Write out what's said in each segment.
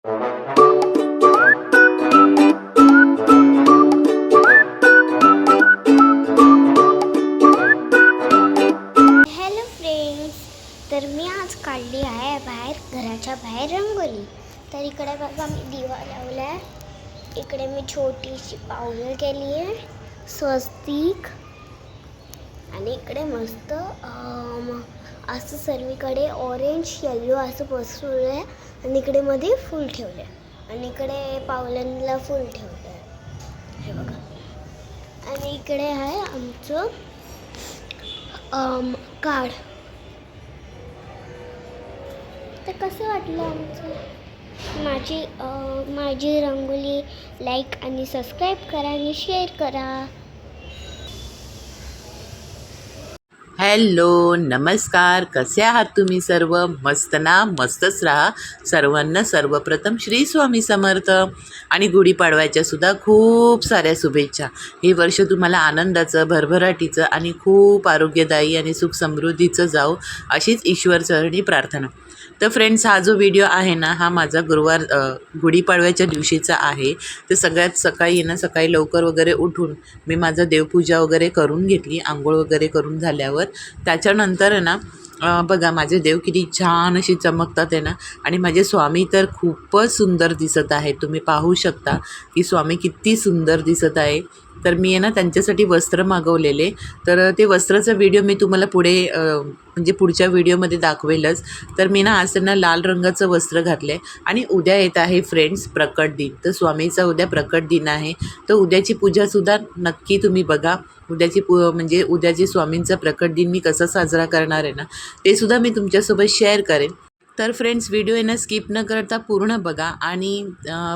Hello friends, तर मी आज काढली आहे घराच्या बाहेर रंगोली. तर इकडे बघा मी दिवा लावला आहे. इकडे मी छोटीशी पाऊल केली आहे, स्वस्तिक. आणि इकडे मस्त असं सर्वीकडे ऑरेंज येलो असं पसरवलं आहे. आणि इकडे मध्ये फूल ठेवले आणि इकडे पावलांना फूल ठेवलं आहे, हे बघा. आणि इकडे आहे आमचं कार्ड. तर कसं वाटलं आमचं माझी रंगोली लाईक आणि सबस्क्राईब करा आणि शेअर करा. हॅलो, नमस्कार. कसे आहात तुम्ही सर्व? मस्त ना? मस्तच राहा. सर्वांना सर्वप्रथम श्री स्वामी समर्थ आणि गुढीपाडव्याच्या सुद्धा खूप साऱ्या शुभेच्छा. हे वर्ष तुम्हाला आनंदाचं, भरभराटीचं आणि खूप आरोग्यदायी आणि सुख समृद्धीचं जाऊ, अशीच ईश्वरचरणी प्रार्थना. तर फ्रेंड्स, हा जो व्हिडिओ आहे ना, हा माझा गुढीपाडव्याच्या दिवशीचा आहे. तर सगळ्यात सकाळी लवकर वगैरे उठून मी माझं देवपूजा वगैरे करून घेतली. आंघोळ वगैरे करून झाल्यावर त्याच्यानंतर आहे ना, बघा माझे देव किती छान अशी चमकतात आहे ना. आणि माझे स्वामी तर खूपच सुंदर दिसत आहे. तुम्ही पाहू शकता की स्वामी किती सुंदर दिसत आहे. तर मी आहे ना त्यांच्यासाठी वस्त्र मागवलेले. तर ते वस्त्राचा व्हिडिओ मी तुम्हाला म्हणजे पुढच्या व्हिडिओमध्ये दाखवेलच. तर मी ना आज त्यांना लाल रंगाचं वस्त्र घातलं आहे. आणि उद्या येत आहे फ्रेंड्स प्रकट दिन. तर स्वामीचा उद्या प्रकट दिन आहे. तर उद्याची पूजासुद्धा नक्की तुम्ही बघा. म्हणजे उद्याची स्वामींचा प्रकट दिन मी कसा साजरा करणार आहे ना, ते सुद्धा मी तुमच्यासोबत शेअर करेन. तर फ्रेंड्स, व्हिडिओ येणं स्किप न करता पूर्ण बघा आणि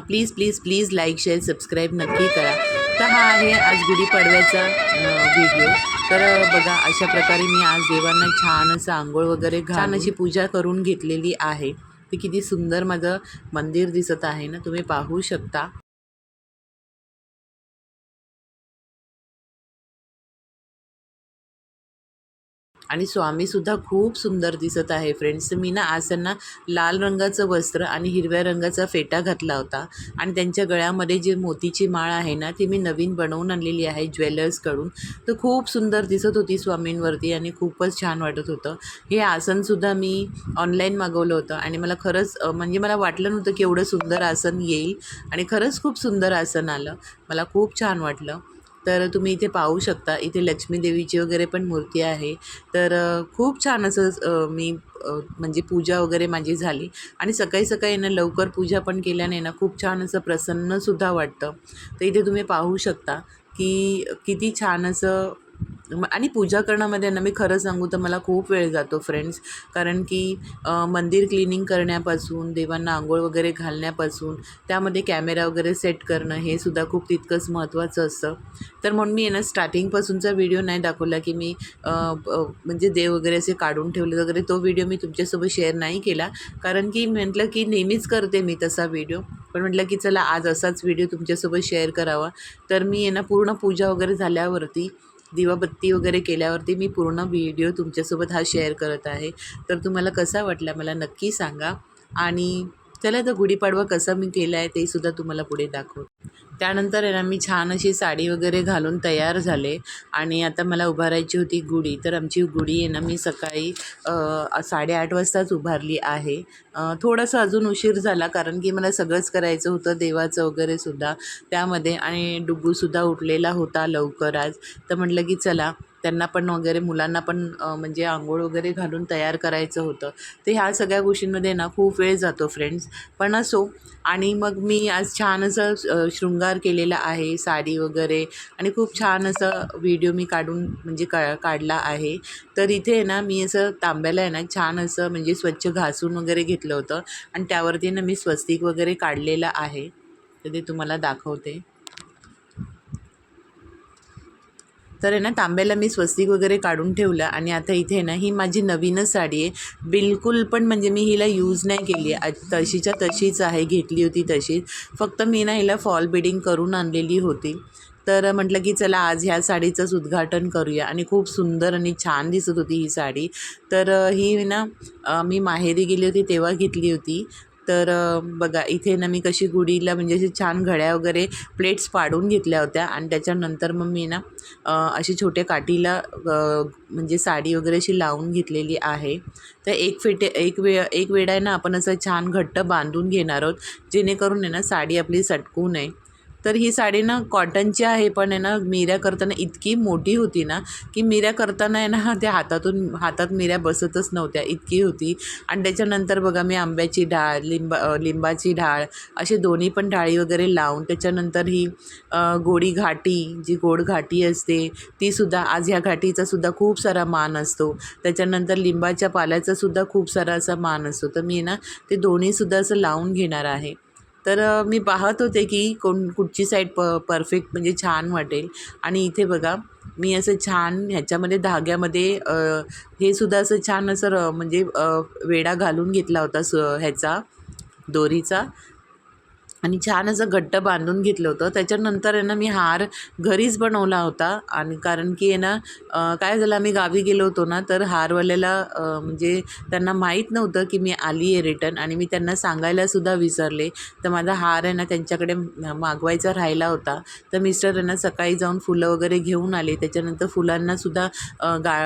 please please please like share subscribe नक्की करा. तर हा आहे आज गुढीपाडव्याचा व्हिडिओ. तर बघा अशा प्रकारे मी आज देवांना छान असं आंघोळ वगैरे छान अशी पूजा करून घेतलेली आहे. ते किती सुंदर माझं मंदिर दिसत आहे ना, तुम्ही पाहू शकता. आणि स्वामीसुद्धा खूप सुंदर दिसत आहे फ्रेंड्स. मी ना आज त्यांना लाल रंगाचं वस्त्र आणि हिरव्या रंगाचा फेटा घातला होता. आणि त्यांच्या गळ्यामध्ये जे मोतीची माळ आहे ना, ती मी नवीन बनवून आणलेली आहे ज्वेलर्सकडून. तर खूप सुंदर दिसत होती स्वामींवरती आणि खूपच छान वाटत होतं. हे आसनसुद्धा मी ऑनलाईन मागवलं होतं आणि मला खरंच म्हणजे मला वाटलं नव्हतं की एवढं सुंदर आसन येईल. आणि खरंच खूप सुंदर आसन आलं. मला खूप छान वाटलं. तर तुम्ही इथे पाहू शकता, इथे लक्ष्मी देवीची वगैरे पण मूर्ती आहे. तर खूप छान असं मी म्हणजे पूजा वगैरे माझी झाली. आणि सकाळी ना लवकर पूजा पण केल्याने ना खूप छान असं प्रसन्नसुद्धा वाटतं. तर इथे तुम्ही पाहू शकता की किती छान असं. आणि पूजा करण्यामध्ये ना मी खरं सांगू तर मला खूप वेळ जातो फ्रेंड्स. कारण की मंदिर क्लिनिंग करण्यापासून, देवांना आंघोळ वगैरे घालण्यापासून, त्यामध्ये कॅमेरा वगैरे सेट करणं हे सुद्धा खूप तितकंच महत्त्वाचं असतं. तर म्हणून मी ना स्टार्टिंगपासूनचा व्हिडिओ नाही दाखवला की मी म्हणजे देव वगैरे असे काढून ठेवले वगैरे. तो व्हिडिओ मी तुमच्यासोबत शेअर नाही केला. कारण की म्हटलं की नेहमीच करते मी तसा व्हिडिओ. पण म्हटलं की चला आज असाच व्हिडिओ तुमच्यासोबत शेअर करावा. तर मी ना पूर्ण पूजा वगैरे झाल्यावरती, दिवाबत्ती वगैरे केल्यावरती मी पूर्ण व्हिडिओ तुमच्यासोबत हा शेअर करत आहे. तर तुम्हाला कसा वाटला मला नक्की सांगा. आणि चला तर गुढीपाडवा कसा मी केला आहे ते सुद्धा तुम्हाला पुढे दाखवते. त्यानंतर आहे ना मी छान अशी साडी वगैरे घालून तयार झाले. आणि आता मला उभारायची होती गुढी. तर आमची गुढी आहे ना मी सकाळी 8:30 वाजताच उभारली आहे. थोडंसं अजून उशीर झाला कारण की मला सगळंच करायचं होतं देवाचं वगैरे सुद्धा त्यामध्ये. आणि डुग्गूसुद्धा उठलेला होता लवकर आज. तर म्हटलं की चला त्यांना पण वगैरे मुलांना पण म्हणजे आंघोळ वगैरे घालून तयार करायचं होतं. तर ह्या सगळ्या गोष्टींमध्ये ना खूप वेळ जातो फ्रेंड्स. पण असो. आणि मग मी आज छान असं शृंगार केलेला आहे, साडी वगैरे. आणि खूप छान असं व्हिडिओ मी काढून म्हणजे काढला आहे. तर इथे आहे ना मी असं तांब्याला आहे ना छान असं म्हणजे स्वच्छ घासून वगैरे घेतलं होतं. आणि त्यावरती ना मी स्वस्तिक वगैरे काढलेलं आहे. तर ते तुम्हाला दाखवते. तर आहे ना तांब्याला मी स्वस्तिक वगैरे काढून ठेवलं. आणि आता इथे ना ही माझी नवीनच साडी आहे. बिलकुल पण म्हणजे मी हिला यूज नाही केली आहे. तशीच्या तशीच आहे, घेतली होती तशीच. फक्त मी ना हिला फॉल बिडिंग करून आणलेली होती. तर म्हटलं की चला आज ह्या साडीचंच उद्घाटन करूया. आणि खूप सुंदर आणि छान दिसत होती ही साडी. तर ही ना मी माहेरी गेली होती तेव्हा घेतली होती. तर बघा इथे ना मी कशी गुढीला म्हणजे अशी छान घड्या वगैरे प्लेट्स पाडून घेतल्या होत्या आणि त्याच्यानंतर मग मी ना अशी छोट्या काठीला म्हणजे साडी वगैरे अशी लावून घेतलेली आहे. तर एक वेळा आहे ना आपण असं छान घट्ट बांधून घेणार आहोत, जेणेकरून आहे ना साडी आपली सटकू नये. तर ही साडी ना कॉटनची आहे, पण आहे ना मिऱ्या करताना इतकी मोठी होती ना, की मिऱ्या करताना आहे ना त्या हातात मिऱ्या बसतच नव्हत्या, इतकी होती. आणि त्याच्यानंतर बघा मी आंब्याची डाळ, लिंबाची डाळ असे दोन्ही पण डाळी वगैरे लावून त्याच्यानंतर ही गोडी घाटी, जी गोड घाटी असते तीसुद्धा, आज ह्या घाटीचासुद्धा खूप सारा मान असतो. त्याच्यानंतर लिंबाच्या पाल्याचासुद्धा खूप सारा असा मान असतो. तर मी ना ते दोन्हीसुद्धा असं लावून घेणार आहे. तर मी पाहत होते की कुठची साईड परफेक्ट म्हणजे छान वाटेल. आणि इथे बघा मी असं छान ह्याच्यामध्ये धाग्यामध्ये हे सुद्धा असं छान असं म्हणजे वेढा घालून घेतला होता ह्याचा दोरीचा, आणि छान असं घट्ट बांधून घेतलं होतं. त्याच्यानंतर आहे ना मी हार घरीच बनवला होता. आणि कारण की आहे ना काय झालं, आम्ही गावी गेलो होतो ना, तर हारवाल्याला म्हणजे त्यांना माहीत नव्हतं की मी आली आहे रिटर्न, आणि मी त्यांना सांगायलासुद्धा विसरले. तर माझा हार आहे ना त्यांच्याकडे मागवायचा राहिला होता. तर मिस्टर आहे ना सकाळी जाऊन फुलं वगैरे घेऊन आले. त्याच्यानंतर फुलांनासुद्धा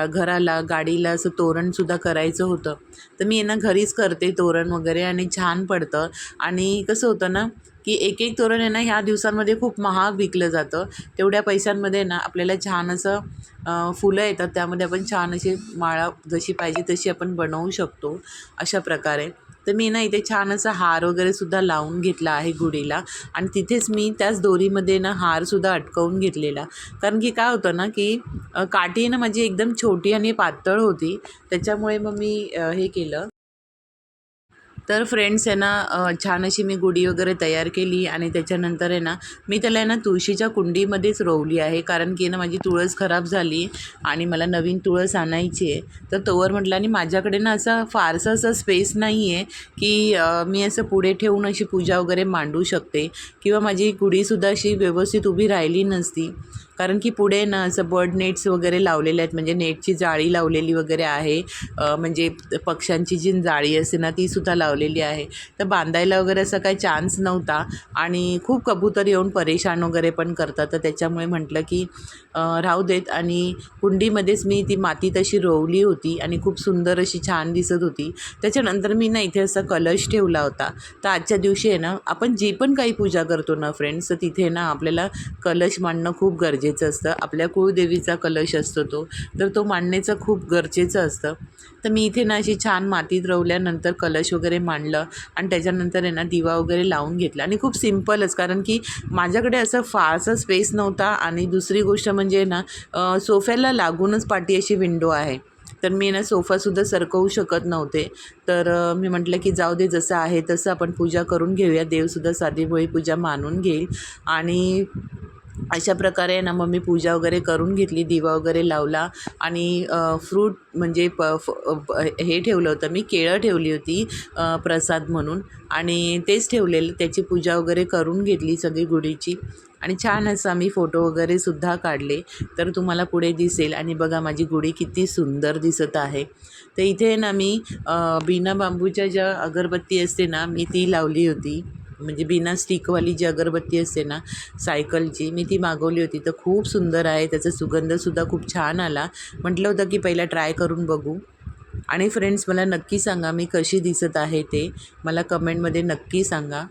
घराला गाडीला असं तोरणसुद्धा करायचं होतं. तर मी आहे ना घरीच करते तोरण वगैरे, आणि छान पडतं. आणि कसं होतं ना की एक तोरण आहे ना ह्या दिवसांमध्ये खूप महाग विकलं जातं. तेवढ्या पैशांमध्ये ना आपल्याला छान असं फुलं येतात, त्यामध्ये आपण छान अशी माळा जशी पाहिजे तशी आपण बनवू शकतो अशा प्रकारे. तर मी ना इथे छान असा हार वगैरेसुद्धा लावून घेतला आहे गुढीला, आणि तिथेच मी त्याच दोरीमध्ये ना हारसुद्धा अटकवून घेतलेला. कारण की काय होतं ना की काठी ना माझी एकदम छोटी आणि पातळ होती, त्याच्यामुळे मग मी हे केलं. तर फ्रेंड्स आहे ना छान अशी मी गुढी वगैरे तयार केली, आणि त्याच्यानंतर आहे ना मी त्याला आहे ना तुळशीच्या कुंडीमध्येच रोवली आहे. कारण की ना माझी तुळस खराब झाली आणि मला नवीन तुळस आणायची आहे. तर तोवर म्हटलं, आणि माझ्याकडे ना असं फारसं असं स्पेस नाही आहे की मी असं पुढे ठेवून अशी पूजा वगैरे मांडू शकते, किंवा माझी गुढीसुद्धा अशी व्यवस्थित उभी राहिली नसती. कारण की पुढे ना असं बर्ड नेट्स वगैरे लावलेले आहेत, म्हणजे नेटची जाळी लावलेली वगैरे आहे. म्हणजे पक्ष्यांची जी जाळी असते ना तीसुद्धा लावलेली आहे. तर बांधायला वगैरे असा काही चान्स नव्हता, आणि खूप कबूतर येऊन परेशान वगैरे पण करतात. तर त्याच्यामुळे म्हटलं की राहू देत, आणि कुंडीमध्येच मी ती माती तशी रोवली होती, आणि खूप सुंदर अशी छान दिसत होती. त्याच्यानंतर मी ना इथे असा कलश ठेवला होता. तर आजच्या दिवशी आहे ना आपण जी पण काही पूजा करतो ना फ्रेंड्स, तर तिथे ना आपल्याला कलश मांडणं खूप गरजेचं असतं. आपल्या कुळदेवीचा कलश असतो तर तो मांडण्याचं खूप गरजेचं असतं. तर मी इथे ना अशी छान मातीत रोवल्यानंतर कलश वगैरे मांडलं, आणि त्याच्यानंतर आहे ना दिवा वगैरे लावून घेतला. आणि खूप सिम्पलच, कारण की माझ्याकडे असं फारसा स्पेस नव्हता. आणि दुसरी गोष्ट म्हणजे ना सोफ्याला लागूनच पाठी अशी विंडो आहे, तर मी ना सोफासुद्धा सरकवू शकत नव्हते. तर मी म्हटलं की जाऊ दे, जसं आहे तसं आपण पूजा करून घेऊया. देवसुद्धा साधीभोळी पूजा मानून घेईल. आणि अशा प्रकारे ना मग मी पूजा वगैरे करून घेतली, दिवा वगैरे लावला, आणि फ्रूट म्हणजे हे ठेवलं होतं मी, केळं ठेवली होती प्रसाद म्हणून, आणि तेच ठेवलेलं, त्याची पूजा वगैरे करून घेतली सगळी गुढीची. आणि छान असं आम्ही फोटो वगैरेसुद्धा काढले, तर तुम्हाला पुढे दिसेल. आणि बघा माझी गुढी किती सुंदर दिसत आहे. तर इथे ना मी बिना बांबूच्या ज्या अगरबत्ती असते ना, मी ती लावली होती. म्हणजे बिना स्टिकवाली जी अगरबत्ती असते ना सायकलची, मी ती मागवली होती. तर खूप सुंदर आहे, त्याचा सुगंधसुद्धा खूप छान आला. म्हटलं होतं की पहिला ट्राय करून बघू. आणि फ्रेंड्स मला नक्की सांगा मी कशी दिसत आहे ते, मला कमेंटमध्ये नक्की सांगा.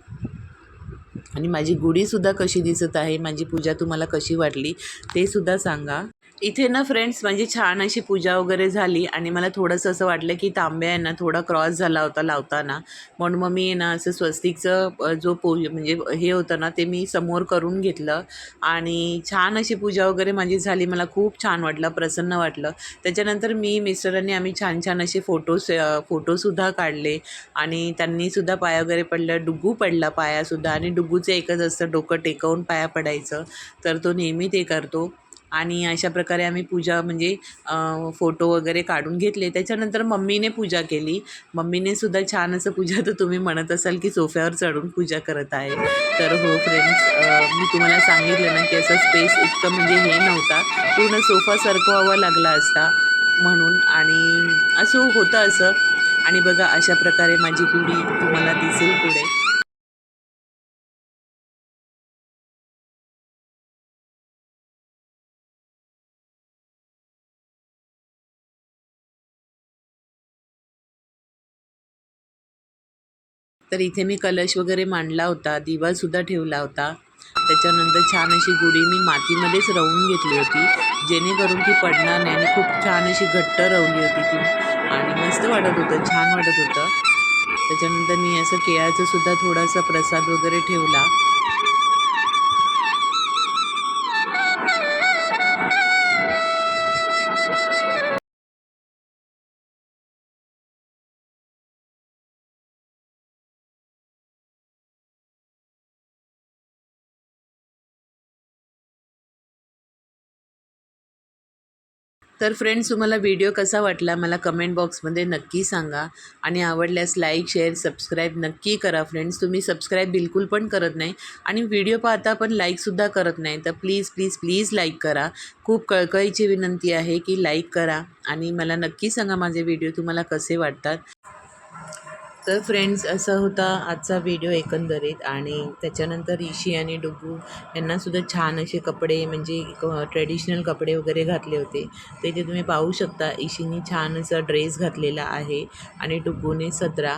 आणि माझी गुढीसुद्धा कशी दिसत आहे, माझी पूजा तुम्हाला कशी वाटली ते सुद्धा सांगा. इथे ना फ्रेंड्स माझी छान अशी पूजा वगैरे झाली, आणि मला थोडंसं असं वाटलं की तांब्या आहे ना थोडा क्रॉस झाला होता लावताना, म्हणून मग मी ना असं स्वस्तिकचं जो म्हणजे हे होतं ना ते मी समोर करून घेतलं. आणि छान अशी पूजा वगैरे माझी झाली, मला खूप छान वाटलं, प्रसन्न वाटलं. त्याच्यानंतर मिस्टरांनी आम्ही छान छान असे फोटोसुद्धा काढले, आणि त्यांनीसुद्धा पाया वगैरे पडलं, डुग्गू पडला पायासुद्धा. आणि डुग्गूचं एकच असतं, डोकं टेकवून पाया पडायचं, तर तो नेहमी ते करतो. आणि अशा प्रकारे आम्ही पूजा म्हणजे फोटो वगैरे काढून घेतले. त्याच्यानंतर मम्मीने पूजा केली. मम्मीने सुद्धा छान असं पूजा, तर तुम्ही म्हणत असाल की सोफ्यावर चढून पूजा करत आहे. तर हो फ्रेंड्स, मी तुम्हाला सांगितलं ना की असं स्पेस इतकं म्हणजे हे नव्हता, पूर्ण सोफा सरकवावा लागला असता म्हणून. आणि असं होतं असं. आणि बघा अशा प्रकारे माझी गुढी तुम्हाला दिसेल पुढे. तर इथे मी कलश वगैरे मांडला होता, दिवासुद्धा ठेवला होता. त्याच्यानंतर छान अशी गुढी मी मातीमध्येच रवून घेतली होती, जेणेकरून ती पडणार नाही आणि खूप छान अशी घट्ट रवली होती ती आणि मस्त वाटत होतं, छान वाटत होतं. त्याच्यानंतर मी असं केळाचं सुद्धा थोडासा प्रसाद वगैरे ठेवला. तर फ्रेंड्स, तुम्हाला व्हिडिओ कसा वाटला मला कमेंट बॉक्समध्ये नक्की सांगा आणि आवडल्यास लाईक शेअर सबस्क्राईब नक्की करा. फ्रेंड्स, तुम्ही सबस्क्राईब बिलकुल पण करत नाही आणि व्हिडिओ पाहता पण लाईकसुद्धा करत नाही, तर प्लीज प्लीज प्लीज लाईक करा. खूप कळकळीची विनंती आहे की लाईक करा आणि मला नक्की सांगा माझे व्हिडिओ तुम्हाला कसे वाटतात. तर फ्रेंड्स, असा होता आजचा व्हिडिओ एकंदरीत. आणि त्याच्यानंतर ईशी आणि डुगू यांनासुद्धा छान असे कपडे म्हणजे ट्रेडिशनल कपडे वगैरे घातले होते. तर इथे तुम्ही पाहू शकता ईशीने छान असा ड्रेस घातलेला आहे आणि डुगूने सदरा.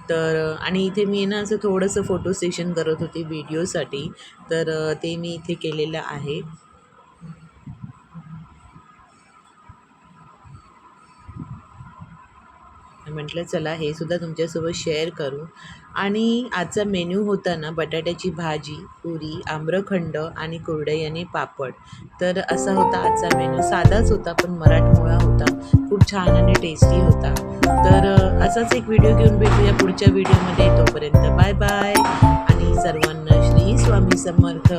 तर आणि इथे मी ना असं थोडंसं फोटो सेशन करत होते व्हिडिओसाठी, तर ते मी इथे केलेलं आहे. म्हटलं चला हे सुद्धा तुमच्यासोबत शेअर करू. आणि आजचा मेन्यू होता ना बटाट्याची भाजी, पुरी, आम्रखंड आणि कुरडई आणि पापड. तर असा होता आजचा मेन्यू. साधाच होता पण मराठमोळा होता, खूप छान आणि टेस्टी होता. तर असाच एक व्हिडिओ घेऊन भेटूया पुढच्या व्हिडिओमध्ये. तोपर्यंत बाय बाय आणि सर्वांना श्री स्वामी समर्थ.